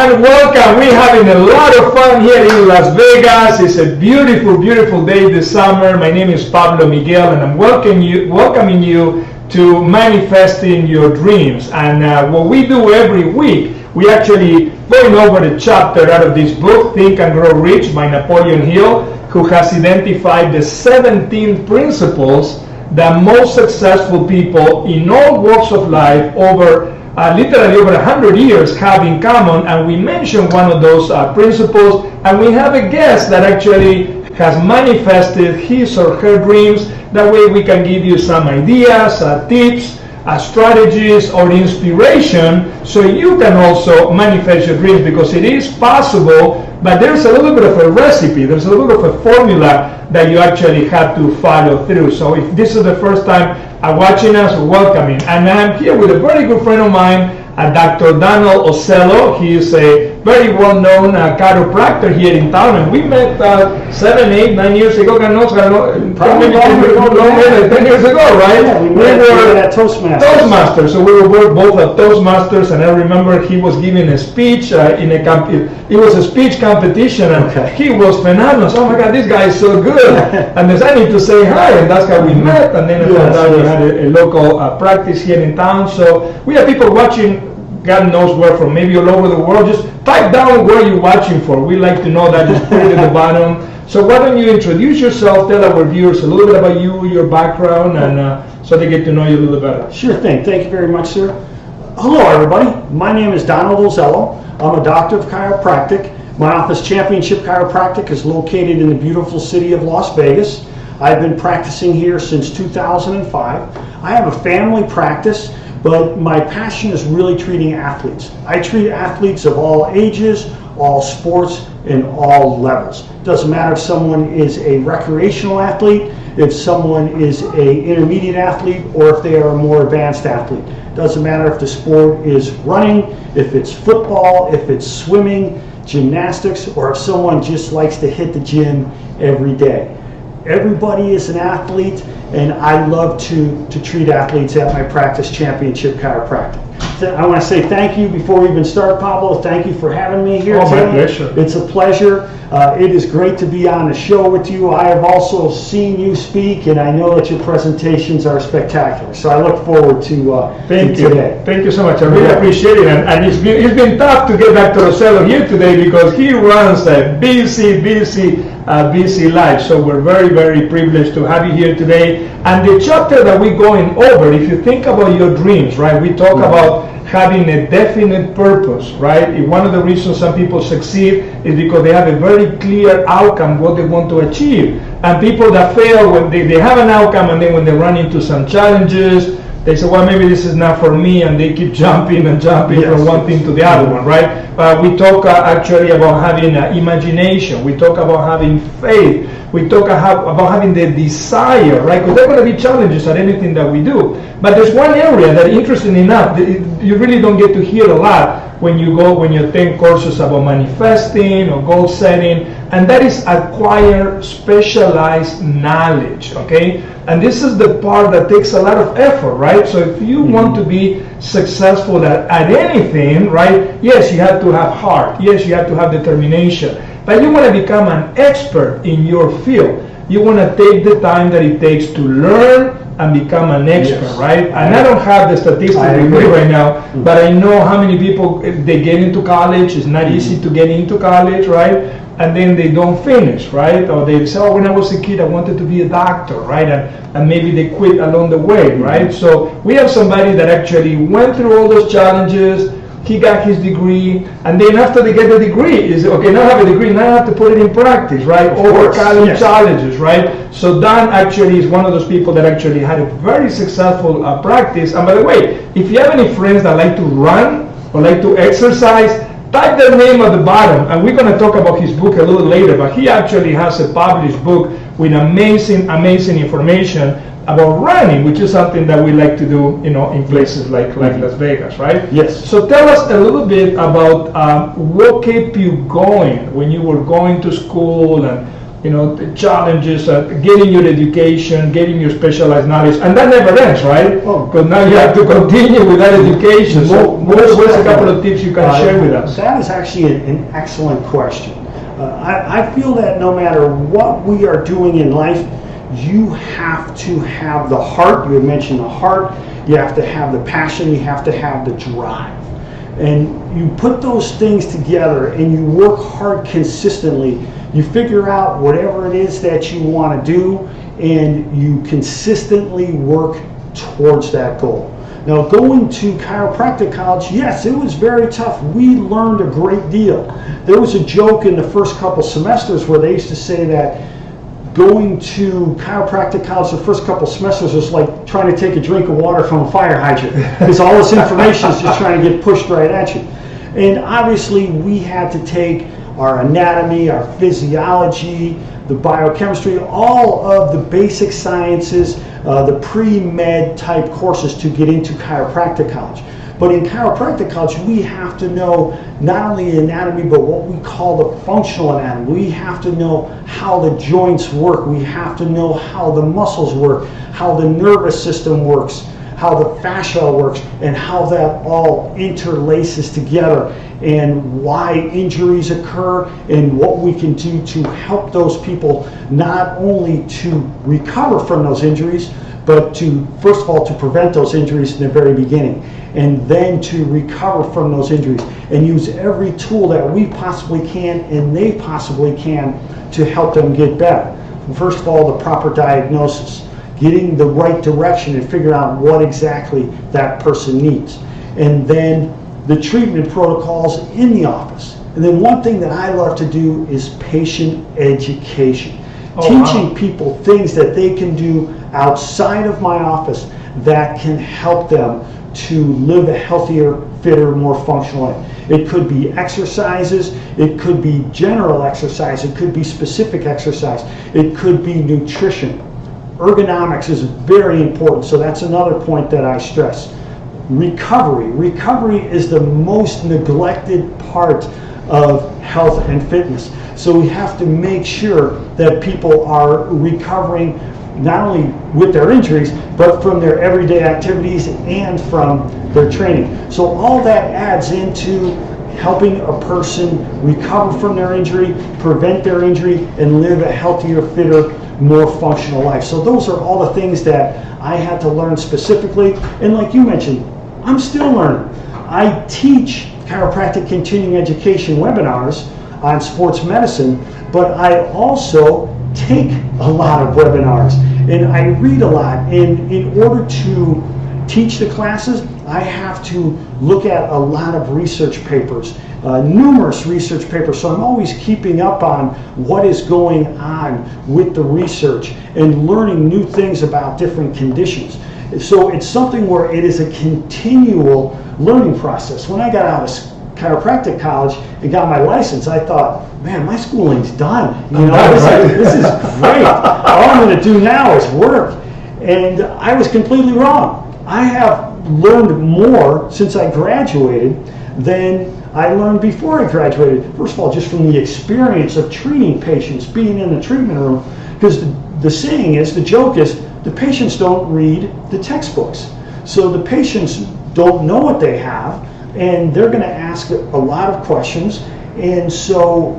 everyone, welcome. We're having a lot of fun here in Las Vegas. It's a beautiful, beautiful day this summer. My name is Pablo Miguel, and I'm welcoming you to Manifesting Your Dreams. And what we do every week, we actually going over a chapter out of this book, Think and Grow Rich by Napoleon Hill, who has identified the 17 principles that most successful people in all walks of life literally over 100 years have in common. And we mentioned one of those principles, and we have a guest that actually has manifested his or her dreams. That way we can give you some ideas, tips, strategies, or inspiration, so you can also manifest your dreams, because it is possible, but there's a little bit of a recipe, there's a little bit of a formula that you actually have to follow through. So if this is the first time watching us, welcoming. And I'm here with a very good friend of mine, Dr. Ozello. He is a very well-known chiropractor here in town, and we met 7, 8, 9 years ago. Probably longer, 10 years ago, right? Yeah, we were at Toastmasters. So we were both at Toastmasters, and I remember he was giving a speech it was a speech competition, and he was phenomenal. So, oh my God, this guy is so good. And I need to say hi, and that's how we met. And then we had a local practice here in town. So we have people watching, God knows where from, maybe all over the world. Just type down where you're watching for. We like to know that. Just put it at the bottom. So why don't you introduce yourself, tell our viewers a little bit about you, your background, and so they get to know you a little better. Sure thing. Thank you very much, sir. Hello, everybody. My name is Ozello. I'm a doctor of chiropractic. My office, Championship Chiropractic, is located in the beautiful city of Las Vegas. I've been practicing here since 2005. I have a family practice, but my passion is really treating athletes. I treat athletes of all ages, all sports, and all levels. Doesn't matter if someone is a recreational athlete, if someone is an intermediate athlete, or if they are a more advanced athlete. Doesn't matter if the sport is running, if it's football, if it's swimming, gymnastics, or if someone just likes to hit the gym every day. Everybody is an athlete, and I love to treat athletes at my practice, Championship Chiropractic. I want to say thank you before we even start, Pablo. Thank you for having me here today. My pleasure. It's a pleasure. It is great to be on the show with you. I have also seen you speak, and I know that your presentations are spectacular. So I look forward to today. Thank you so much. I really appreciate it. And it's been tough to get Dr. Ozello here today, because he runs a busy life. So we're very, very privileged to have you here today. And the chapter that we're going over, if you think about your dreams, right? We talk about having a definite purpose, right? One of the reasons some people succeed is because they have a very clear outcome, what they want to achieve. And people that fail, when they have an outcome, and then when they run into some challenges, they say, well, maybe this is not for me, and they keep jumping from one thing to the other one, right? We talk actually about having imagination. We talk about having faith. We talk about having the desire, right? Because there are going to be challenges at anything that we do. But there's one area that, interestingly enough, you really don't get to hear a lot when you take courses about manifesting or goal setting, and that is acquire specialized knowledge, okay? And this is the part that takes a lot of effort, right? So if you want to be successful at anything, right, yes, you have to have heart. Yes, you have to have determination. But you want to become an expert in your field. You want to take the time that it takes to learn and become an expert, right? And I don't have the statistics with me right now, but I know how many people, they get into college. It's not easy to get into college, right? And then they don't finish, right? Or they say, oh, when I was a kid, I wanted to be a doctor, right? And maybe they quit along the way, right? So we have somebody that actually went through all those challenges. He got his degree, and then after they get the degree, is okay, now I have a degree, now I have to put it in practice, right? Overcoming challenges, right? So Dan actually is one of those people that actually had a very successful practice. And by the way, if you have any friends that like to run or like to exercise, type their name at the bottom, and we're going to talk about his book a little later, but he actually has a published book with amazing information about running, which is something that we like to do, in places like Las Vegas, right? Yes. So tell us a little bit about what kept you going when you were going to school, and the challenges, getting your education, getting your specialized knowledge, and that never ends, right? Because now you have to continue with that education. So what's a couple of tips you can share with us? That is actually an excellent question. I feel that no matter what we are doing in life, you have to have the heart. You had mentioned the heart. You have to have the passion. You have to have the drive. And you put those things together and you work hard consistently. You figure out whatever it is that you want to do, and you consistently work towards that goal. Now, going to chiropractic college, yes, it was very tough. We learned a great deal. There was a joke in the first couple semesters where they used to say that going to chiropractic college the first couple semesters was like trying to take a drink of water from a fire hydrant, because all this information is just trying to get pushed right at you. And obviously, we had to take our anatomy, our physiology, the biochemistry, all of the basic sciences, the pre-med type courses to get into chiropractic college. But in chiropractic college, we have to know not only anatomy, but what we call the functional anatomy. We have to know how the joints work. We have to know how the muscles work, how the nervous system works, how the fascia works, and how that all interlaces together, and why injuries occur, and what we can do to help those people not only to recover from those injuries, but to, first of all, to prevent those injuries in the very beginning, and then to recover from those injuries, and use every tool that we possibly can and they possibly can to help them get better. First of all, the proper diagnosis, getting the right direction and figuring out what exactly that person needs. And then the treatment protocols in the office. And then one thing that I love to do is patient education. Teaching people things that they can do outside of my office that can help them to live a healthier, fitter, more functional life. It could be exercises, it could be general exercise, it could be specific exercise, it could be nutrition. Ergonomics is very important, so that's another point that I stress. Recovery. Recovery is the most neglected part of health and fitness. So we have to make sure that people are recovering not only with their injuries, but from their everyday activities and from their training. So all that adds into helping a person recover from their injury, prevent their injury, and live a healthier, fitter, more functional life. So those are all the things that I had to learn specifically. And like you mentioned, I'm still learning. I teach chiropractic continuing education webinars on sports medicine, but I also take a lot of webinars and I read a lot. And in order to teach the classes, I have to look at a lot of research papers, numerous research papers. So I'm always keeping up on what is going on with the research and learning new things about different conditions. So it's something where it is a continual learning process. When I got out of chiropractic college and got my license, I thought, man, my schooling's done. This is great. All I'm going to do now is work. And I was completely wrong. I have learned more since I graduated than I learned before I graduated. First of all, just from the experience of treating patients, being in the treatment room, because the saying is, the joke is, the patients don't read the textbooks. So the patients don't know what they have, and they're going to ask a lot of questions. And so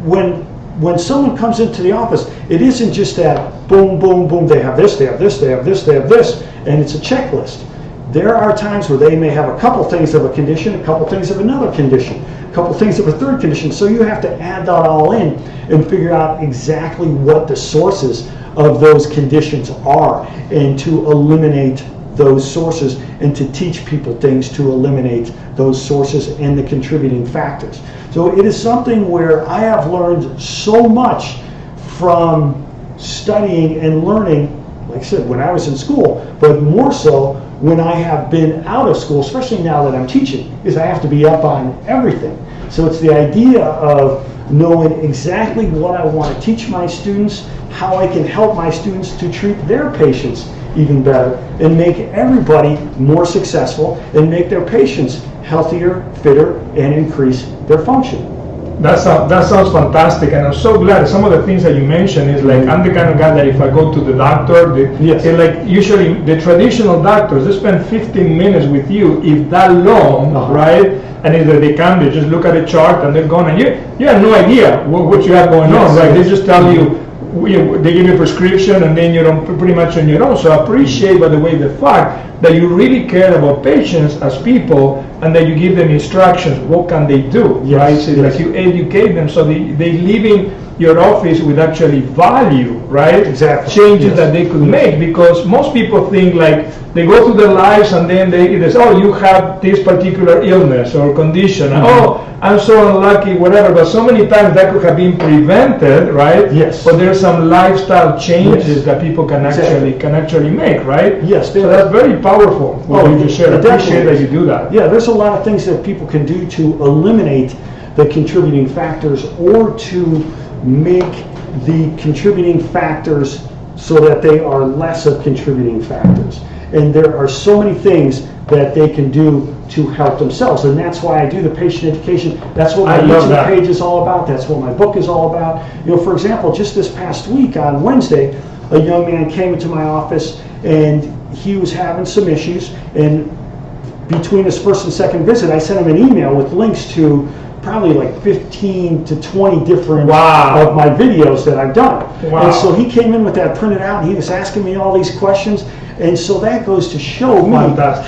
when someone comes into the office, it isn't just that boom, boom, boom, they have this, they have this, they have this, they have this, and it's a checklist. There are times where they may have a couple things of a condition, a couple things of another condition, a couple things of a third condition. So you have to add that all in and figure out exactly what the sources of those conditions are, and to eliminate those sources, and to teach people things to eliminate those sources and the contributing factors. So it is something where I have learned so much from studying and learning, like I said, when I was in school, but more so when I have been out of school, especially now that I'm teaching, is I have to be up on everything. So it's the idea of knowing exactly what I want to teach my students, how I can help my students to treat their patients even better, and make everybody more successful, and make their patients healthier, fitter, and increase their function. That sounds fantastic, and I'm so glad. Some of the things that you mentioned is like, I'm the kind of guy that if I go to the doctor, like usually the traditional doctors, they spend 15 minutes with you, if that long, right? And either they come, they just look at a chart and they're gone, and you have no idea what you have going on, right? They just tell you, they give you a prescription, and then you're pretty much on your own. So I appreciate, by the way, the fact that you really care about patients as people, and that you give them instructions. What can they do, right? So like you educate them, so they leave in your office with actually value, right? Exactly. Changes that they could make, because most people think like they go through their lives and then they say, oh, you have this particular illness or condition. Oh, I'm so unlucky, whatever. But so many times that could have been prevented, right? Yes. But there's some lifestyle changes that people can actually make, right? Yes. So that's very powerful. What you just shared. I appreciate that you do that. Yeah, there's a lot of things that people can do to eliminate the contributing factors, or to make the contributing factors so that they are less of contributing factors. And there are so many things that they can do to help themselves, and that's why I do the patient education. That's what my YouTube page is all about. That's what my book is all about. You know, for example, just this past week on Wednesday, a young man came into my office and he was having some issues, and between his first and second visit, I sent him an email with links to probably like 15 to 20 different of my videos that I've done. And so he came in with that printed out, and he was asking me all these questions. And so that goes to show me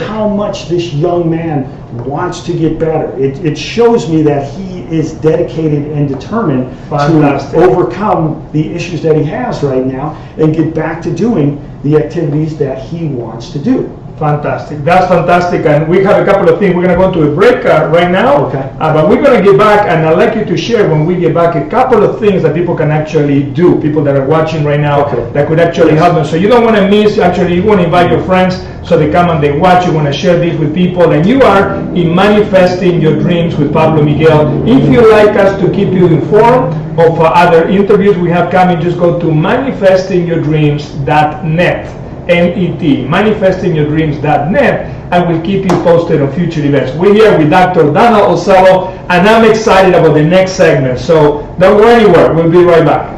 how much this young man wants to get better. It shows me that he is dedicated and determined to overcome the issues that he has right now and get back to doing the activities that he wants to do. Fantastic. That's fantastic. And we have a couple of things. We're going to go to a break right now. Okay. But we're going to get back, and I'd like you to share when we get back a couple of things that people can actually do, people that are watching right now, that could actually help them. So you don't want to miss, actually, you want to invite your friends so they come and they watch. You want to share this with people. And you are in Manifesting Your Dreams with Pablo Miguel. If you like us to keep you informed of other interviews we have coming, just go to manifestingyourdreams.net. NET, manifestingyourdreams.net, and we'll keep you posted on future events. We're here with Dr. Ozello, and I'm excited about the next segment. So don't go anywhere. We'll be right back.